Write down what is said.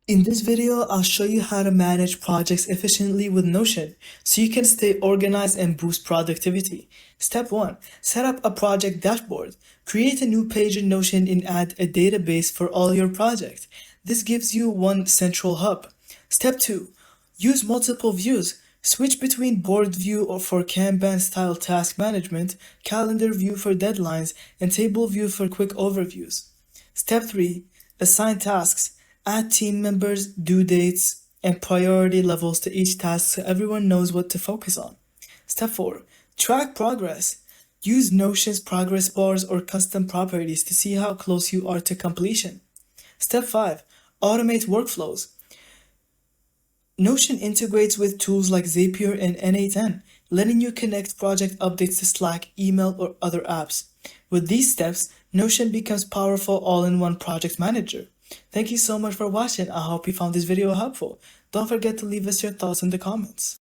In this video, I'll show you how to manage projects efficiently with Notion so you can stay organized and boost productivity. Step 1. Set up a project dashboard. Create a new page in Notion and add a database for all your projects. This gives you one central hub. Step 2. Use multiple views. Switch between board view or for Kanban style task management, calendar view for deadlines, and table view for quick overviews. Step 3. Assign tasks. Add team members, due dates, and priority levels to each task so everyone knows what to focus on. Step 4. Track progress. Use Notion's progress bars or custom properties to see how close you are to completion. Step 5. Automate workflows. Notion integrates with tools like Zapier and N8N, letting you connect project updates to Slack, email, or other apps. With these steps, Notion becomes powerful all-in-one project manager. Thank you so much for watching. I hope you found this video helpful. Don't forget to leave us your thoughts in the comments.